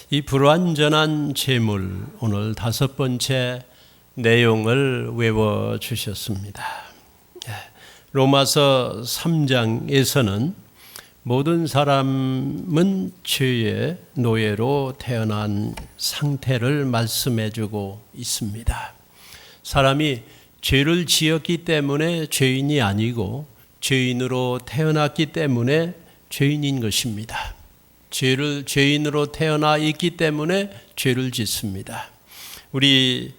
이 불완전한 재물, 오늘 5번째 내용을 외워주셨습니다. 로마서 3장에서는 모든 사람은 죄의 노예로 태어난 상태를 말씀해주고 있습니다. 사람이 죄를 지었기 때문에 죄인이 아니고 죄인으로 태어났기 때문에 죄인인 것입니다. 죄인으로 태어나 있기 때문에 죄를 짓습니다. 우리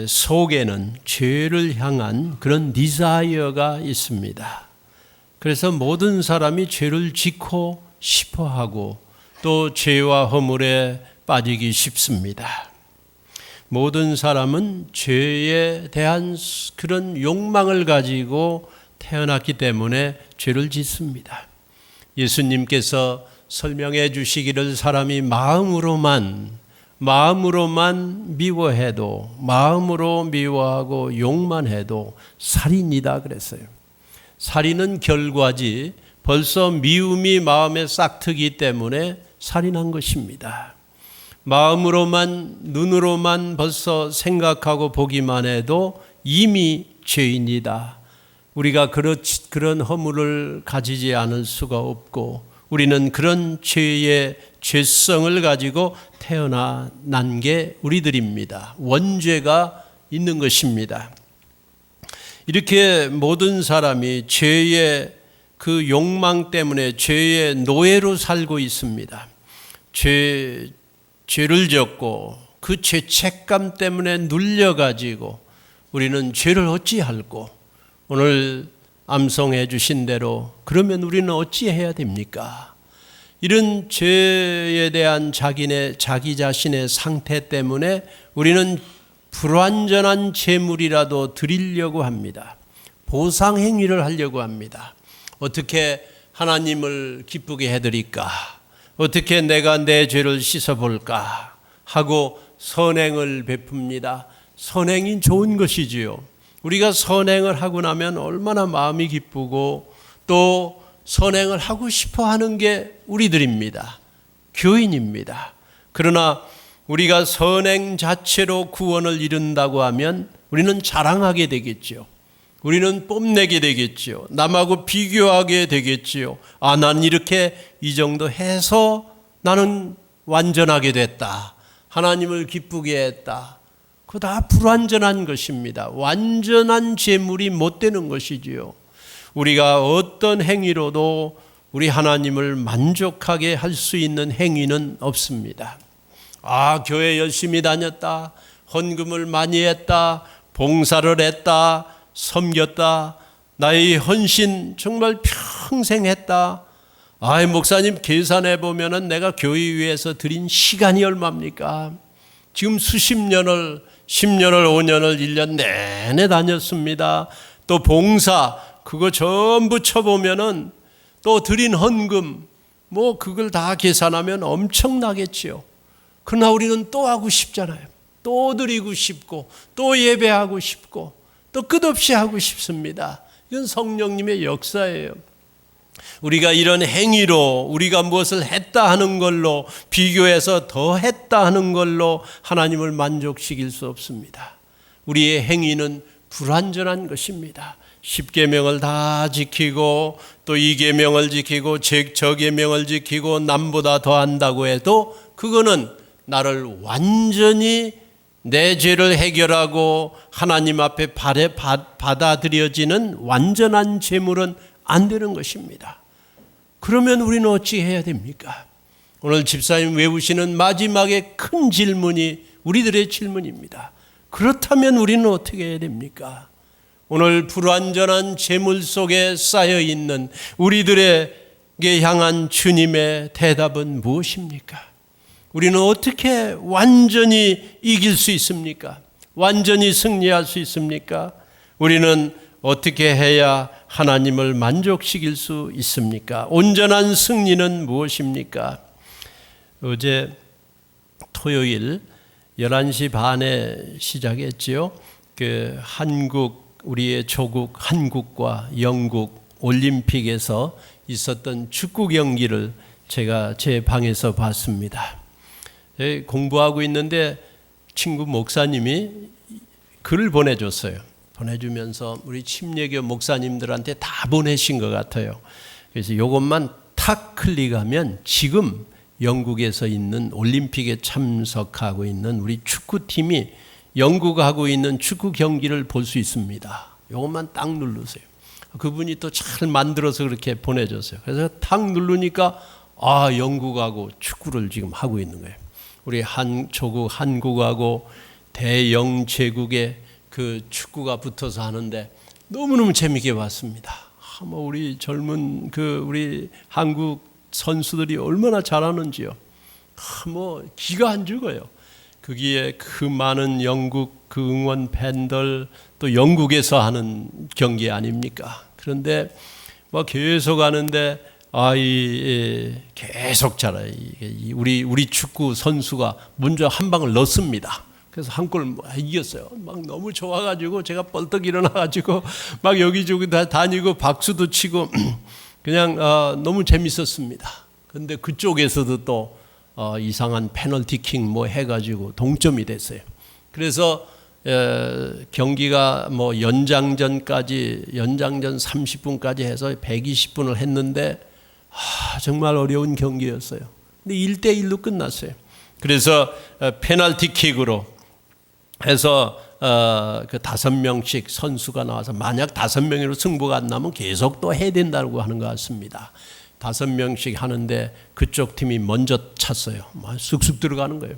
속에는 죄를 향한 그런 디자이어가 있습니다. 그래서 모든 사람이 죄를 짓고 싶어하고 또 죄와 허물에 빠지기 쉽습니다. 모든 사람은 죄에 대한 그런 욕망을 가지고 태어났기 때문에 죄를 짓습니다. 예수님께서 설명해 주시기를 사람이 마음으로만 미워해도, 마음으로 미워하고 욕만 해도 살인이다 그랬어요. 살인은 결과지 벌써 미움이 마음에 싹트기 때문에 살인한 것입니다. 마음으로만, 눈으로만 벌써 생각하고 보기만 해도 이미 죄인이다. 우리가 그런 허물을 가지지 않을 수가 없고 우리는 그런 죄의 죄성을 가지고 태어난 게 우리들입니다. 원죄가 있는 것입니다. 이렇게 모든 사람이 죄의 그 욕망 때문에 죄의 노예로 살고 있습니다. 죄를 졌고 그 죄책감 때문에 눌려가지고 우리는 죄를 어찌할꼬? 오늘 암송해 주신 대로 그러면 우리는 어찌해야 됩니까? 이런 죄에 대한 자기 자신의 상태 때문에 우리는 불완전한 재물이라도 드리려고 합니다. 보상 행위를 하려고 합니다. 어떻게 하나님을 기쁘게 해드릴까? 어떻게 내가 내 죄를 씻어볼까? 하고 선행을 베풉니다. 선행이 좋은 것이지요. 우리가 선행을 하고 나면 얼마나 마음이 기쁘고 또 선행을 하고 싶어 하는 게 우리들입니다. 교인입니다. 그러나 우리가 선행 자체로 구원을 이룬다고 하면 우리는 자랑하게 되겠죠. 우리는 뽐내게 되겠죠. 남하고 비교하게 되겠죠. 난 이렇게 이 정도 해서 나는 완전하게 됐다. 하나님을 기쁘게 했다. 그거 다 불완전한 것입니다. 완전한 재물이 못 되는 것이지요. 우리가 어떤 행위로도 우리 하나님을 만족하게 할 수 있는 행위는 없습니다. 교회 열심히 다녔다. 헌금을 많이 했다. 봉사를 했다. 섬겼다. 나의 헌신 정말 평생 했다. 목사님 계산해 보면은 내가 교회 위해서 드린 시간이 얼마입니까? 지금 수십 년을 10년을 5년을 1년 내내 다녔습니다. 또 봉사 그거 전부 쳐보면은 또 드린 헌금 그걸 다 계산하면 엄청나겠지요. 그러나 우리는 또 하고 싶잖아요. 또 드리고 싶고 또 예배하고 싶고 또 끝없이 하고 싶습니다. 이건 성령님의 역사예요. 우리가 이런 행위로 우리가 무엇을 했다 하는 걸로 비교해서 더 했다 하는 걸로 하나님을 만족시킬 수 없습니다. 우리의 행위는 불완전한 것입니다. 10계명을 다 지키고 또 2계명을 지키고 저계명을 지키고 남보다 더 한다고 해도 그거는 나를 완전히 내 죄를 해결하고 하나님 앞에 받아들여지는 완전한 재물은 안 되는 것입니다. 그러면 우리는 어찌 해야 됩니까? 오늘 집사님 외우시는 마지막에 큰 질문이 우리들의 질문입니다. 그렇다면 우리는 어떻게 해야 됩니까? 오늘 불완전한 재물 속에 쌓여있는 우리들에게 향한 주님의 대답은 무엇입니까? 우리는 어떻게 완전히 이길 수 있습니까? 완전히 승리할 수 있습니까? 우리는 어떻게 해야 하나님을 만족시킬 수 있습니까? 온전한 승리는 무엇입니까? 어제 토요일 11시 반에 시작했지요. 우리의 조국 한국과 영국 올림픽에서 있었던 축구 경기를 제가 제 방에서 봤습니다. 공부하고 있는데 친구 목사님이 글을 보내줬어요. 보내주면서 우리 침례교 목사님들한테 다 보내신 것 같아요. 그래서 이것만 탁 클릭하면 지금 영국에서 있는 올림픽에 참석하고 있는 우리 축구팀이 영국하고 있는 축구 경기를 볼 수 있습니다. 이것만 딱 누르세요. 그분이 또 잘 만들어서 그렇게 보내줬어요. 그래서 탁 누르니까 영국하고 축구를 지금 하고 있는 거예요. 우리 조국 한국하고 대영 제국의 그 축구가 붙어서 하는데 너무너무 재밌게 봤습니다. 우리 젊은 우리 한국 선수들이 얼마나 잘하는지요. 기가 안 죽어요. 거기에 그 많은 영국 그 응원 팬들, 또 영국에서 하는 경기 아닙니까? 그런데 계속 하는데 계속 잘해요. 우리 축구 선수가 먼저 한 방을 넣습니다. 그래서 한 골 이겼어요. 너무 좋아가지고 제가 벌떡 일어나가지고 여기저기 다 다니고 박수도 치고 그냥 너무 재밌었습니다. 근데 그쪽에서도 또 이상한 페널티킥 해가지고 동점이 됐어요. 그래서 경기가 연장전 30분까지 해서 120분을 했는데 정말 어려운 경기였어요. 근데 1대1로 끝났어요. 그래서 페널티킥으로 해서 그 5명씩 선수가 나와서 만약 5명으로 승부가 안 나면 계속 또 해야 된다고 하는 것 같습니다. 5명씩 하는데 그쪽 팀이 먼저 찼어요. 쑥쑥 들어가는 거예요.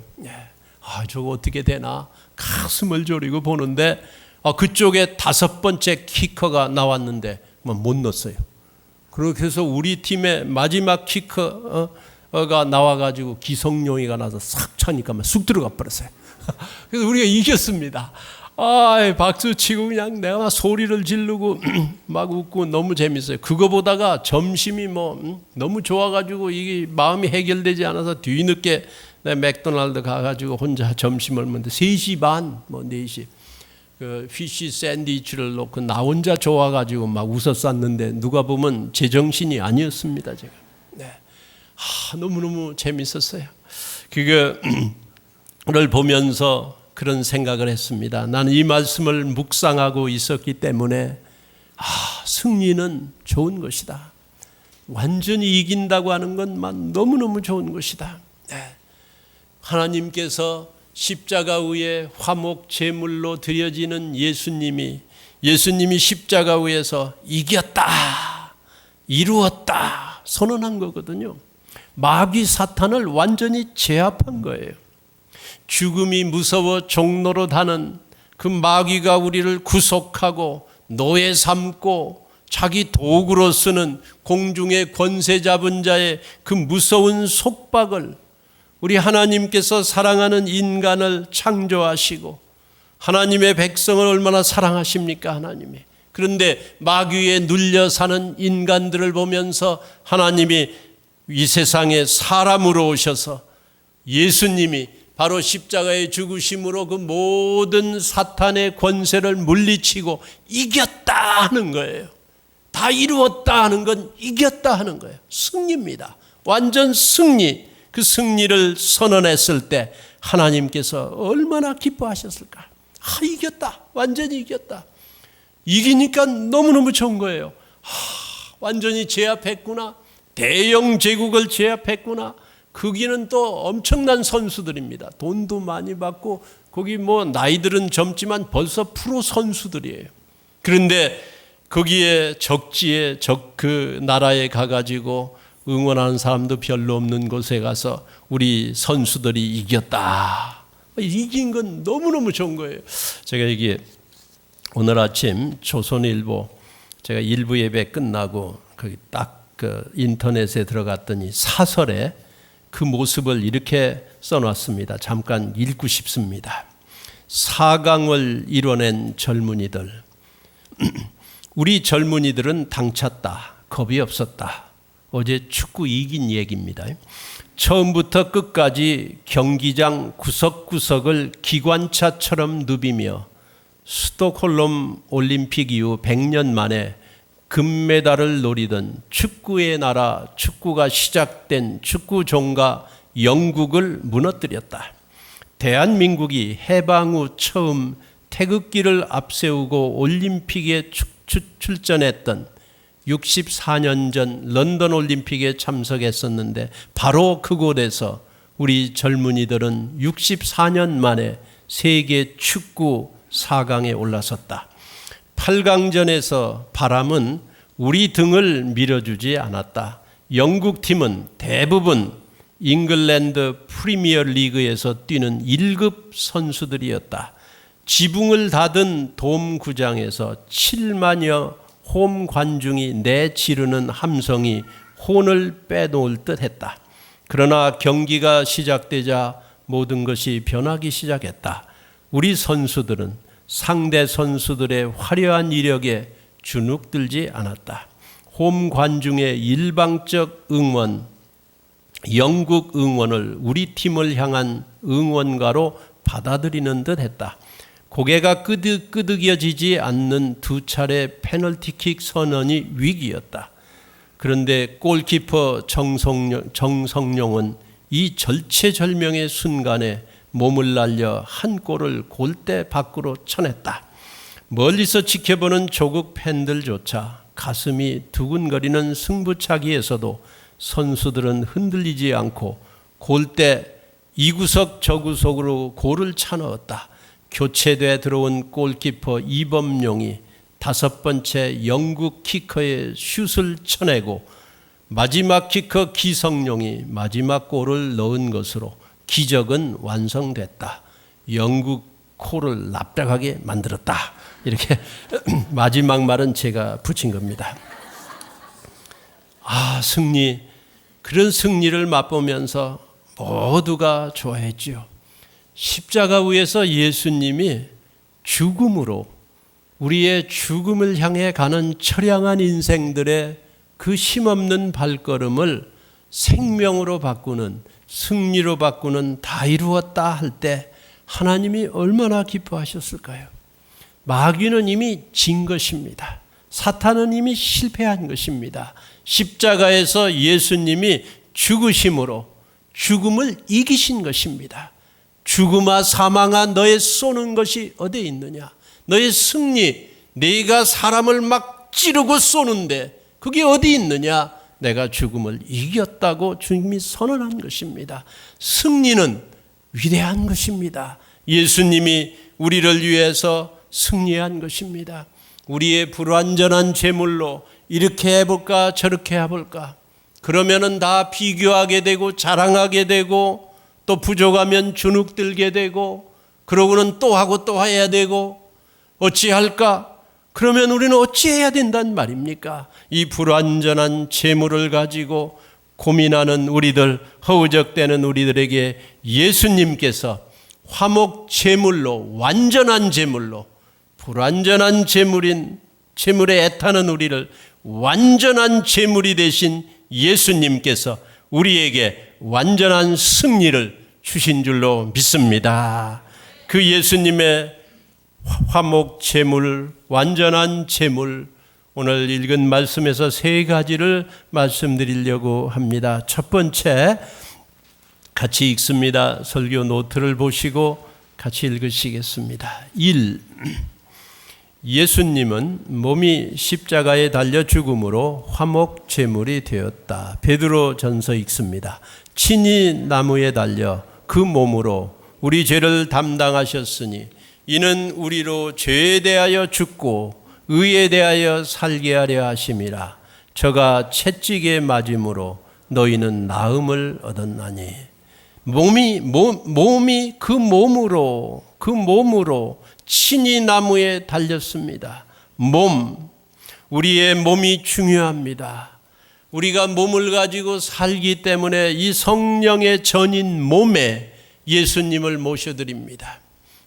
저거 어떻게 되나 가슴을 졸이고 보는데 그쪽에 5번째 키커가 나왔는데 못 넣었어요. 그래서 우리 팀의 마지막 키커가 나와가지고 기성용이가 나서 싹 차니까 쑥 들어가 버렸어요. 그래서 우리가 이겼습니다. 박수 치고 그냥 내가 소리를 지르고 웃고 너무 재밌어요. 그거 보다가 점심이 너무 좋아가지고 이게 마음이 해결되지 않아서 뒤늦게 맥도날드 가가지고 혼자 점심을 먹는데 3시 반, 4시 그 피쉬 샌드위치를 놓고 나 혼자 좋아가지고 웃었었는데 누가 보면 제정신이 아니었습니다. 제가. 너무너무 재밌었어요. 그거를 보면서 그런 생각을 했습니다. 나는 이 말씀을 묵상하고 있었기 때문에 승리는 좋은 것이다. 완전히 이긴다고 하는 것만 너무너무 좋은 것이다. 하나님께서 십자가 위에 화목 제물로 드려지는 예수님이 십자가 위에서 이겼다, 이루었다 선언한 거거든요. 마귀 사탄을 완전히 제압한 거예요. 죽음이 무서워 종로로 다는 그 마귀가 우리를 구속하고 노예 삼고 자기 도구로 쓰는 공중의 권세 잡은 자의 그 무서운 속박을 우리 하나님께서 사랑하는 인간을 창조하시고 하나님의 백성을 얼마나 사랑하십니까 하나님이. 그런데 마귀에 눌려 사는 인간들을 보면서 하나님이 이 세상에 사람으로 오셔서 예수님이 바로 십자가의 죽으심으로 그 모든 사탄의 권세를 물리치고 이겼다 하는 거예요. 다 이루었다 하는 건 이겼다 하는 거예요. 승리입니다. 완전 승리. 그 승리를 선언했을 때 하나님께서 얼마나 기뻐하셨을까. 이겼다. 완전히 이겼다. 이기니까 너무너무 좋은 거예요. 완전히 제압했구나. 대영 제국을 제압했구나. 거기는 또 엄청난 선수들입니다. 돈도 많이 받고 거기 나이들은 젊지만 벌써 프로 선수들이에요. 그런데 거기에 적지에 그 나라에 가가지고 응원하는 사람도 별로 없는 곳에 가서 우리 선수들이 이겼다. 이긴 건 너무너무 좋은 거예요. 제가 여기 오늘 아침 조선일보 제가 일부 예배 끝나고 거기 딱 그 인터넷에 들어갔더니 사설에 그 모습을 이렇게 써놨습니다. 잠깐 읽고 싶습니다. 4강을 이뤄낸 젊은이들. 우리 젊은이들은 당찼다. 겁이 없었다. 어제 축구 이긴 얘기입니다. 처음부터 끝까지 경기장 구석구석을 기관차처럼 누비며 스톡홀름 올림픽 이후 100년 만에 금메달을 노리던 축구의 나라, 축구가 시작된 축구 종가 영국을 무너뜨렸다. 대한민국이 해방 후 처음 태극기를 앞세우고 올림픽에 출전했던 64년 전 런던 올림픽에 참석했었는데 바로 그곳에서 우리 젊은이들은 64년 만에 세계 축구 4강에 올라섰다. 8강전에서 바람은 우리 등을 밀어주지 않았다. 영국 팀은 대부분 잉글랜드 프리미어 리그에서 뛰는 1급 선수들이었다. 지붕을 닫은 돔구장에서 7만여 홈 관중이 내지르는 함성이 혼을 빼놓을 듯했다. 그러나 경기가 시작되자 모든 것이 변하기 시작했다. 우리 선수들은 상대 선수들의 화려한 이력에 주눅들지 않았다. 홈 관중의 일방적 응원, 영국 응원을 우리 팀을 향한 응원가로 받아들이는 듯 했다. 고개가 끄덕여지지 않는 두 차례 페널티킥 선언이 위기였다. 그런데 골키퍼 정성용은 이 절체절명의 순간에 몸을 날려 한 골을 골대 밖으로 쳐냈다. 멀리서 지켜보는 조국 팬들조차 가슴이 두근거리는 승부차기에서도 선수들은 흔들리지 않고 골대 이구석 저구석으로 골을 차넣었다. 교체돼 들어온 골키퍼 이범용이 5번째 영국 키커의 슛을 쳐내고 마지막 키커 기성용이 마지막 골을 넣은 것으로 기적은 완성됐다. 영국 코를 납작하게 만들었다. 이렇게 마지막 말은 제가 붙인 겁니다. 승리. 그런 승리를 맛보면서 모두가 좋아했지요. 십자가 위에서 예수님이 죽음으로 우리의 죽음을 향해 가는 처량한 인생들의 그 힘없는 발걸음을 생명으로 바꾸는, 승리로 바꾸는 다 이루었다 할 때 하나님이 얼마나 기뻐하셨을까요? 마귀는 이미 진 것입니다. 사탄은 이미 실패한 것입니다. 십자가에서 예수님이 죽으심으로 죽음을 이기신 것입니다. 죽음아 사망아 너의 쏘는 것이 어디에 있느냐? 너의 승리, 네가 사람을 막 찌르고 쏘는데 그게 어디 있느냐? 내가 죽음을 이겼다고 주님이 선언한 것입니다. 승리는 위대한 것입니다. 예수님이 우리를 위해서 승리한 것입니다. 우리의 불완전한 재물로 이렇게 해볼까 저렇게 해볼까, 그러면은 다 비교하게 되고 자랑하게 되고 또 부족하면 주눅들게 되고 그러고는 또 하고 또 해야 되고 어찌할까? 그러면 우리는 어찌해야 된단 말입니까? 이 불완전한 재물을 가지고 고민하는 우리들, 허우적대는 우리들에게 예수님께서 화목 재물로, 완전한 재물로, 불완전한 재물에 애타는 우리를 완전한 재물이 되신 예수님께서 우리에게 완전한 승리를 주신 줄로 믿습니다. 그 예수님의 화목 재물, 완전한 재물, 오늘 읽은 말씀에서 3가지를 말씀드리려고 합니다. 첫 번째, 같이 읽습니다. 설교 노트를 보시고 같이 읽으시겠습니다. 1. 예수님은 몸이 십자가에 달려 죽음으로 화목 제물이 되었다. 베드로 전서 읽습니다. 친히 나무에 달려 그 몸으로 우리 죄를 담당하셨으니 이는 우리로 죄에 대하여 죽고 의에 대하여 살게 하려 하심이라. 저가 채찍에 맞음으로 너희는 나음을 얻었나니. 몸이 그 몸으로 친히 나무에 달렸습니다. 우리의 몸이 중요합니다. 우리가 몸을 가지고 살기 때문에 이 성령의 전인 몸에 예수님을 모셔드립니다.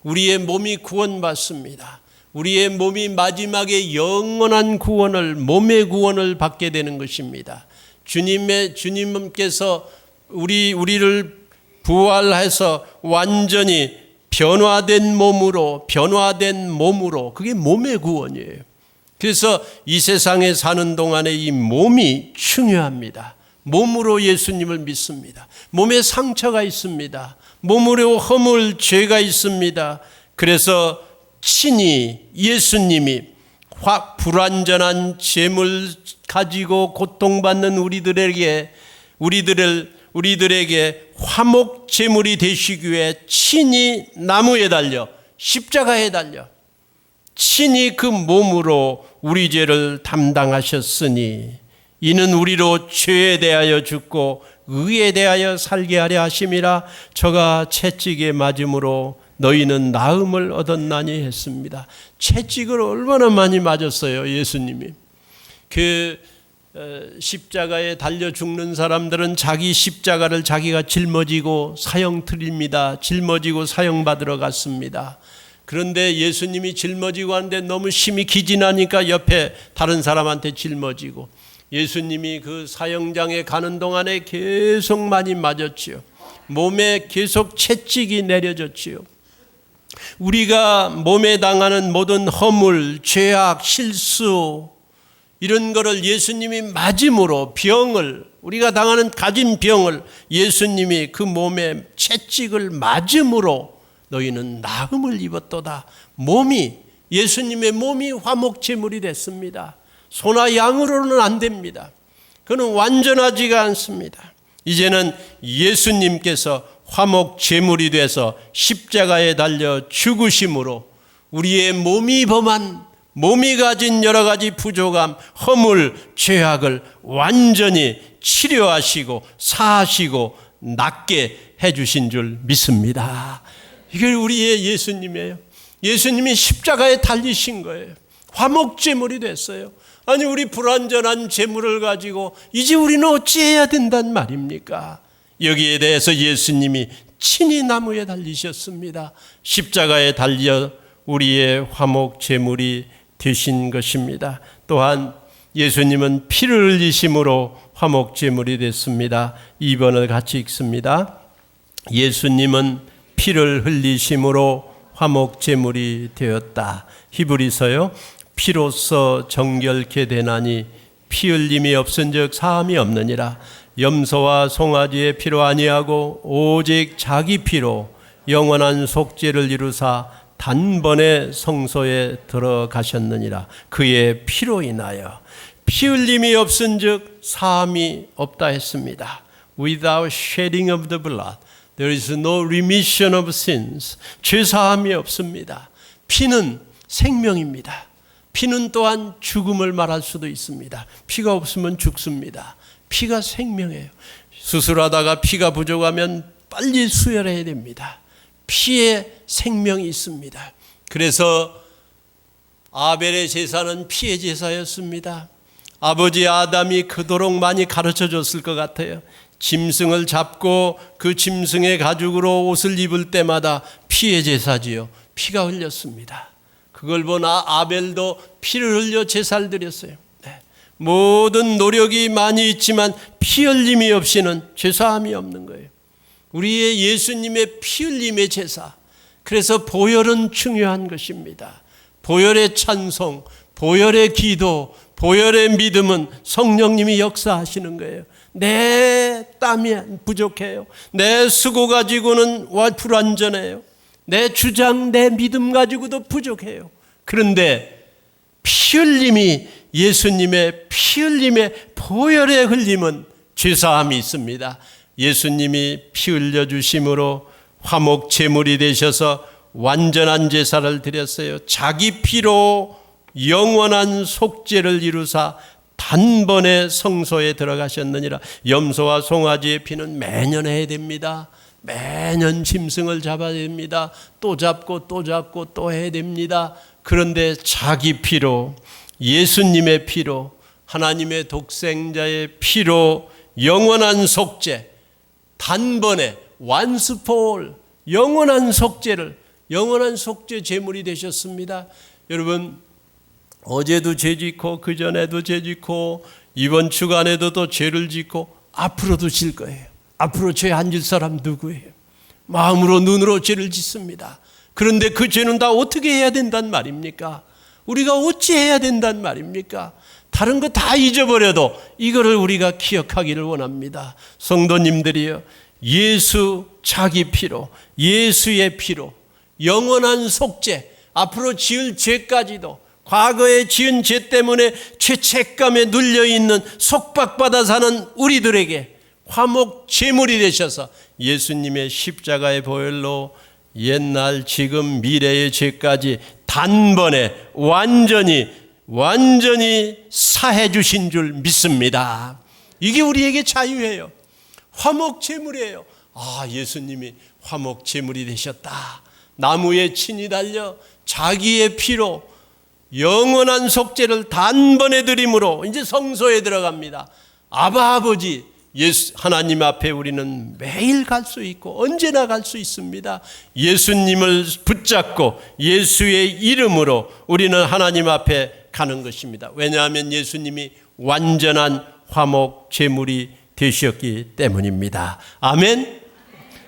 우리의 몸이 구원받습니다. 우리의 몸이 마지막에 영원한 구원을, 몸의 구원을 받게 되는 것입니다. 주님께서 우리를 부활해서 완전히 변화된 몸으로, 그게 몸의 구원이에요. 그래서 이 세상에 사는 동안에 이 몸이 중요합니다. 몸으로 예수님을 믿습니다. 몸에 상처가 있습니다. 몸으로 허물 죄가 있습니다. 그래서 친히 예수님이 불완전한 죄물 가지고 고통받는 우리들에게 화목 제물이 되시기 위해 친히 나무에 달려 십자가에 달려 친히 그 몸으로 우리 죄를 담당하셨으니 이는 우리로 죄에 대하여 죽고 의에 대하여 살게 하려 하심이라. 저가 채찍에 맞음으로 너희는 나음을 얻었나니 했습니다. 채찍을 얼마나 많이 맞았어요, 예수님이. 십자가에 달려 죽는 사람들은 자기 십자가를 자기가 짊어지고 사형틀입니다. 짊어지고 사형받으러 갔습니다. 그런데 예수님이 짊어지고 하는데 너무 심히 기진하니까 옆에 다른 사람한테 짊어지고, 예수님이 그 사형장에 가는 동안에 계속 많이 맞았지요. 몸에 계속 채찍이 내려졌지요. 우리가 몸에 당하는 모든 허물, 죄악, 실수 이런 거를 예수님이 맞음으로, 병을, 우리가 당하는 가진 병을 예수님이 그 몸에 채찍을 맞음으로 너희는 나음을 입었도다. 예수님의 몸이 화목제물이 됐습니다. 소나 양으로는 안 됩니다. 그는 완전하지가 않습니다. 이제는 예수님께서 화목제물이 돼서 십자가에 달려 죽으심으로 우리의 몸이 가진 여러 가지 부족함, 허물, 죄악을 완전히 치료하시고 사하시고 낫게 해주신 줄 믿습니다. 이게 우리의 예수님이에요. 예수님이 십자가에 달리신 거예요. 화목제물이 됐어요. 아니, 우리 불완전한 제물을 가지고 이제 우리는 어찌해야 된단 말입니까? 여기에 대해서 예수님이 친히 나무에 달리셨습니다. 십자가에 달려 우리의 화목제물이 되신 것입니다. 또한 예수님은 피를 흘리심으로 화목제물이 됐습니다. 2번을 같이 읽습니다. 예수님은 피를 흘리심으로 화목제물이 되었다. 히브리서요. 피로써 정결케 되나니 피 흘림이 없은즉 사함이 없느니라. 염소와 송아지의 피로 아니하고 오직 자기 피로 영원한 속죄를 이루사 단번에 성소에 들어가셨느니라. 그의 피로 인하여 피 흘림이 없은즉 사함이 없다 했습니다. Without shedding of the blood, there is no remission of sins. 죄사함이 없습니다. 피는 생명입니다. 피는 또한 죽음을 말할 수도 있습니다. 피가 없으면 죽습니다. 피가 생명이에요. 수술하다가 피가 부족하면 빨리 수혈해야 됩니다. 피에 생명이 있습니다. 그래서 아벨의 제사는 피의 제사였습니다. 아버지 아담이 그토록 많이 가르쳐 줬을 것 같아요. 짐승을 잡고 그 짐승의 가죽으로 옷을 입을 때마다 피의 제사지요. 피가 흘렸습니다. 그걸 본 아벨도 피를 흘려 제사를 드렸어요. 모든 노력이 많이 있지만 피 흘림이 없이는 죄사함이 없는 거예요. 우리의 예수님의 피 흘림의 제사. 그래서 보혈은 중요한 것입니다. 보혈의 찬송, 보혈의 기도, 보혈의 믿음은 성령님이 역사하시는 거예요. 내 땀이 부족해요. 내 수고 가지고는 불완전해요. 내 주장, 내 믿음 가지고도 부족해요. 그런데 피 흘림이, 예수님의 피 흘림의 보혈의 흘림은 죄사함이 있습니다. 예수님이 피 흘려주심으로 화목 제물이 되셔서 완전한 제사를 드렸어요. 자기 피로 영원한 속죄를 이루사 단번에 성소에 들어가셨느니라. 염소와 송아지의 피는 매년 해야 됩니다. 매년 짐승을 잡아야 됩니다. 또 잡고 또 잡고 또 해야 됩니다. 그런데 자기 피로, 예수님의 피로, 하나님의 독생자의 피로 영원한 속죄, 단번에 once for all, 영원한 속죄를, 영원한 속죄 제물이 되셨습니다. 여러분, 어제도 죄 짓고 그전에도 죄 짓고 이번 주간에도 또 죄를 짓고 앞으로도 질 거예요. 앞으로 죄 안 질 사람 누구예요? 마음으로 눈으로 죄를 짓습니다. 그런데 그 죄는 다 어떻게 해야 된단 말입니까? 우리가 어찌 해야 된단 말입니까? 다른 거 다 잊어버려도 이거를 우리가 기억하기를 원합니다. 성도님들이요, 예수 자기 피로, 예수의 피로 영원한 속죄, 앞으로 지을 죄까지도, 과거에 지은 죄 때문에 죄책감에 눌려있는 속박받아 사는 우리들에게 화목 제물이 되셔서 예수님의 십자가의 보혈로 옛날 지금 미래의 죄까지 단번에 완전히 사해 주신 줄 믿습니다. 이게 우리에게 자유예요. 화목 제물이에요. 예수님이 화목 제물이 되셨다. 나무에 친히 달려 자기의 피로 영원한 속죄를 단번에 드림으로 이제 성소에 들어갑니다. 아바 아버지 예수 하나님 앞에 우리는 매일 갈 수 있고 언제나 갈 수 있습니다. 예수님을 붙잡고 예수의 이름으로 우리는 하나님 앞에 가는 것입니다. 왜냐하면 예수님이 완전한 화목 제물이 되셨기 때문입니다. 아멘.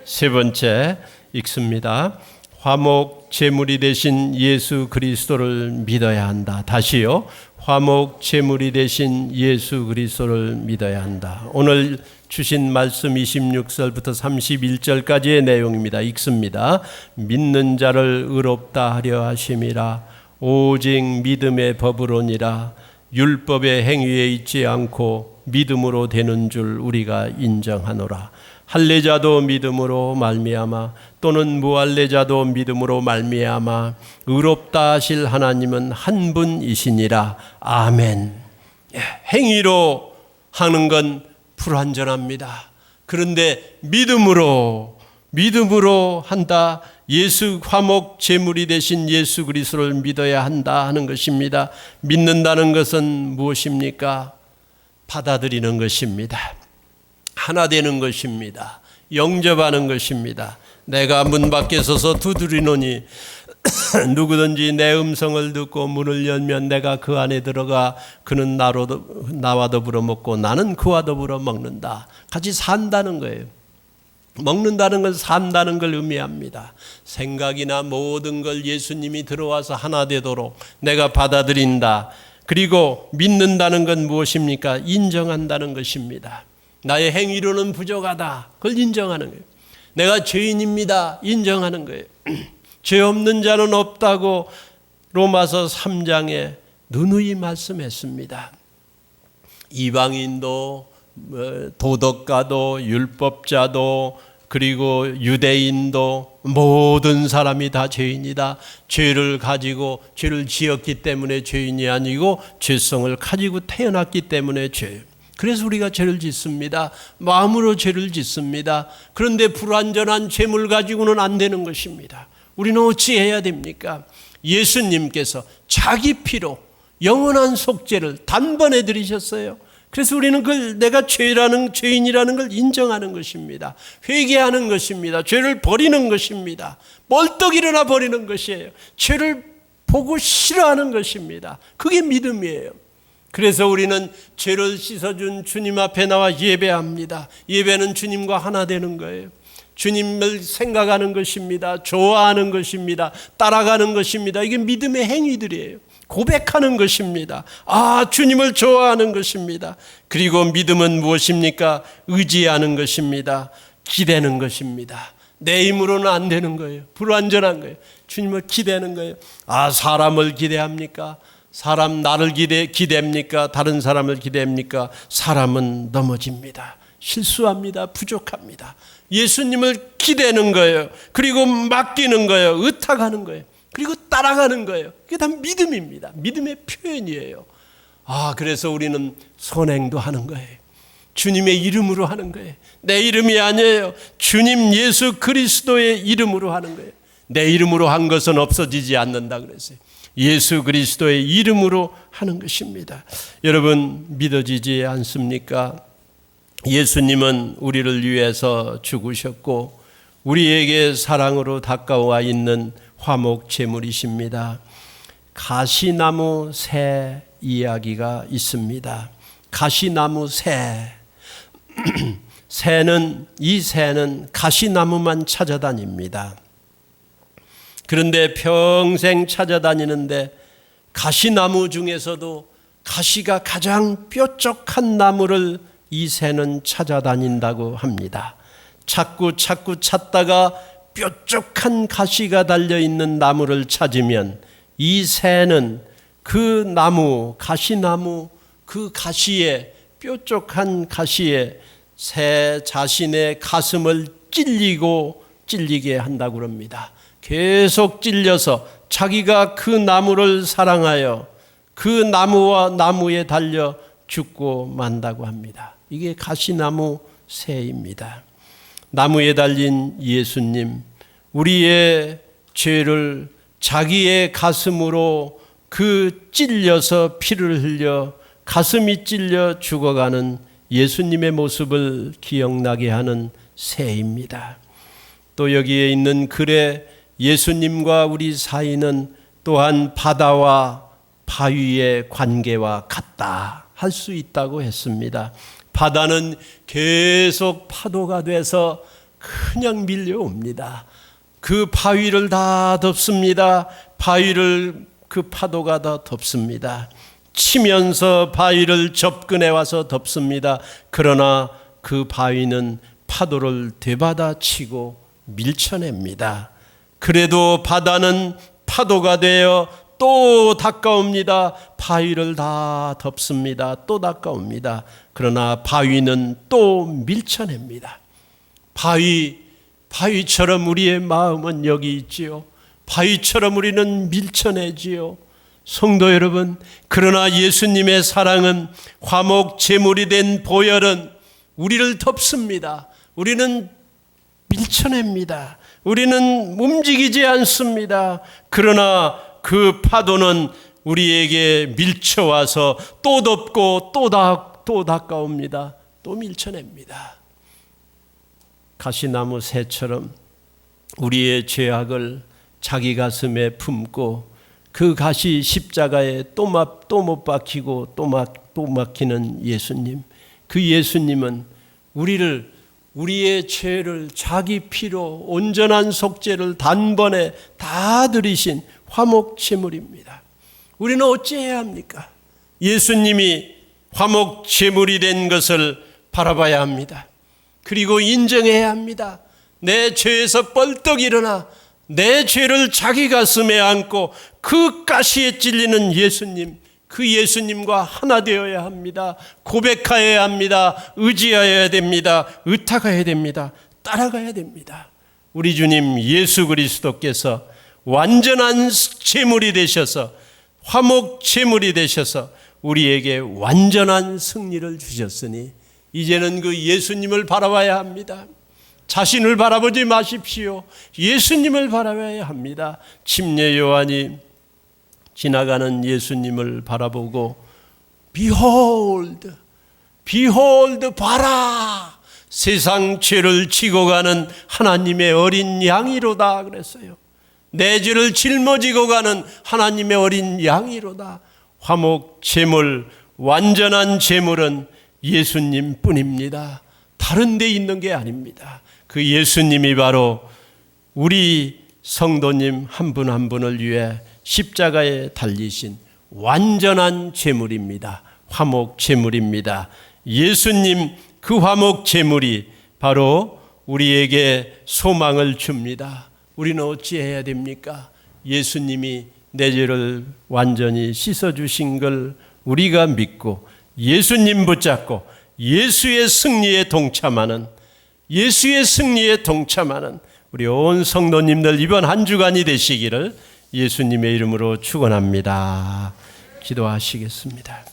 세 번째 읽습니다. 화목 제물이 되신 예수 그리스도를 믿어야 한다. 다시요. 화목 제물이 되신 예수 그리스도를 믿어야 한다. 오늘 주신 말씀 26절부터 31절까지의 내용입니다. 읽습니다. 믿는 자를 의롭다 하려 하심이라. 오직 믿음의 법으로니라. 율법의 행위에 있지 않고 믿음으로 되는 줄 우리가 인정하노라. 할례자도 믿음으로 말미암아 또는 무할례자도 믿음으로 말미암아 의롭다 하실 하나님은 한 분이시니라. 아멘. 행위로 하는 건 불완전합니다. 그런데 믿음으로 한다. 예수 화목 제물이 되신 예수 그리스도를 믿어야 한다 하는 것입니다. 믿는다는 것은 무엇입니까? 받아들이는 것입니다. 하나 되는 것입니다. 영접하는 것입니다. 내가 문 밖에 서서 두드리노니 누구든지 내 음성을 듣고 문을 열면 내가 그 안에 들어가 그는 나와 더불어 먹고 나는 그와 더불어 먹는다. 같이 산다는 거예요. 먹는다는 건 산다는 걸 의미합니다. 생각이나 모든 걸 예수님이 들어와서 하나 되도록 내가 받아들인다. 그리고 믿는다는 건 무엇입니까? 인정한다는 것입니다. 나의 행위로는 부족하다. 그걸 인정하는 거예요. 내가 죄인입니다. 인정하는 거예요. 죄 없는 자는 없다고 로마서 3장에 누누이 말씀했습니다. 이방인도 도덕가도 율법자도 그리고 유대인도 모든 사람이 다 죄인이다. 죄를 가지고 죄를 지었기 때문에 죄인이 아니고 죄성을 가지고 태어났기 때문에 죄. 그래서 우리가 죄를 짓습니다. 마음으로 죄를 짓습니다. 그런데 불완전한 죄물 가지고는 안 되는 것입니다. 우리는 어찌 해야 됩니까? 예수님께서 자기 피로 영원한 속죄를 단번에 드리셨어요. 그래서 우리는 그걸 내가 죄인이라는 걸 인정하는 것입니다. 회개하는 것입니다. 죄를 버리는 것입니다. 벌떡 일어나 버리는 것이에요. 죄를 보고 싫어하는 것입니다. 그게 믿음이에요. 그래서 우리는 죄를 씻어준 주님 앞에 나와 예배합니다. 예배는 주님과 하나 되는 거예요. 주님을 생각하는 것입니다. 좋아하는 것입니다. 따라가는 것입니다. 이게 믿음의 행위들이에요. 고백하는 것입니다. 주님을 좋아하는 것입니다. 그리고 믿음은 무엇입니까? 의지하는 것입니다. 기대는 것입니다. 내 힘으로는 안 되는 거예요. 불완전한 거예요. 주님을 기대는 거예요. 사람을 기대합니까? 사람 나를 기대합니까? 다른 사람을 기대합니까? 사람은 넘어집니다. 실수합니다. 부족합니다. 예수님을 기대는 거예요. 그리고 맡기는 거예요. 의탁하는 거예요. 그리고 따라가는 거예요. 그게 다 믿음입니다. 믿음의 표현이에요. 그래서 우리는 선행도 하는 거예요. 주님의 이름으로 하는 거예요. 내 이름이 아니에요. 주님 예수 그리스도의 이름으로 하는 거예요. 내 이름으로 한 것은 없어지지 않는다 그랬어요. 예수 그리스도의 이름으로 하는 것입니다. 여러분 믿어지지 않습니까? 예수님은 우리를 위해서 죽으셨고 우리에게 사랑으로 다가와 있는 화목 제물이십니다. 가시나무 새 이야기가 있습니다. 가시나무 새. 이 새는 가시나무만 찾아다닙니다. 그런데 평생 찾아다니는데 가시나무 중에서도 가시가 가장 뾰족한 나무를 이 새는 찾아다닌다고 합니다. 자꾸 찾다가 뾰족한 가시가 달려있는 나무를 찾으면 이 새는 그 나무, 가시나무, 그 가시에, 뾰족한 가시에 새 자신의 가슴을 찔리게 한다고 합니다. 계속 찔려서 자기가 그 나무를 사랑하여 그 나무와 나무에 달려 죽고 만다고 합니다. 이게 가시나무 새입니다. 나무에 달린 예수님, 우리의 죄를 자기의 가슴으로 그 찔려서 피를 흘려 가슴이 찔려 죽어가는 예수님의 모습을 기억나게 하는 새입니다. 또 여기에 있는 글에 예수님과 우리 사이는 또한 바다와 바위의 관계와 같다 할 수 있다고 했습니다. 바다는 계속 파도가 돼서 그냥 밀려옵니다. 그 바위를 다 덮습니다. 바위를 그 파도가 다 덮습니다. 치면서 바위를 접근해 와서 덮습니다. 그러나 그 바위는 파도를 되받아치고 밀쳐냅니다. 그래도 바다는 파도가 되어 또 닦아옵니다. 바위를 다 덮습니다. 또 닦아옵니다. 그러나 바위는 또 밀쳐냅니다. 바위처럼 우리의 마음은 여기 있지요. 바위처럼 우리는 밀쳐내지요. 성도 여러분, 그러나 예수님의 사랑은 화목 제물이 된 보혈은 우리를 덮습니다. 우리는 밀쳐냅니다. 우리는 움직이지 않습니다. 그러나 그 파도는 우리에게 밀쳐와서 또 덮고 또 닦아옵니다. 또 밀쳐냅니다. 가시나무 새처럼 우리의 죄악을 자기 가슴에 품고 그 가시 십자가에 또 못 박히고 또 막히는 예수님, 그 예수님은 우리의 죄를 자기 피로 온전한 속죄를 단번에 다 들이신 화목제물입니다. 우리는 어찌해야 합니까? 예수님이 화목제물이 된 것을 바라봐야 합니다. 그리고 인정해야 합니다. 내 죄에서 벌떡 일어나 내 죄를 자기 가슴에 안고 그 가시에 찔리는 예수님, 그 예수님과 하나 되어야 합니다. 고백하여야 합니다. 의지하여야 됩니다. 의탁해야 됩니다. 따라가야 됩니다. 우리 주님 예수 그리스도께서 완전한 제물이 되셔서 화목 제물이 되셔서 우리에게 완전한 승리를 주셨으니 이제는 그 예수님을 바라봐야 합니다. 자신을 바라보지 마십시오. 예수님을 바라봐야 합니다. 침례 요한이 지나가는 예수님을 바라보고 Behold, Behold, 봐라, 세상 죄를 지고 가는 하나님의 어린 양이로다 그랬어요. 내 죄를 짊어지고 가는 하나님의 어린 양이로다. 화목 제물, 완전한 제물은 예수님 뿐입니다. 다른 데 있는 게 아닙니다. 그 예수님이 바로 우리 성도님 한 분 한 분을 위해 십자가에 달리신 완전한 제물입니다. 화목 제물입니다. 예수님 그 화목 제물이 바로 우리에게 소망을 줍니다. 우리는 어찌해야 됩니까? 예수님이 내 죄를 완전히 씻어주신 걸 우리가 믿고 예수님 붙잡고 예수의 승리에 동참하는 우리 온 성도님들 이번 한 주간이 되시기를 예수님의 이름으로 축원합니다. 기도하시겠습니다.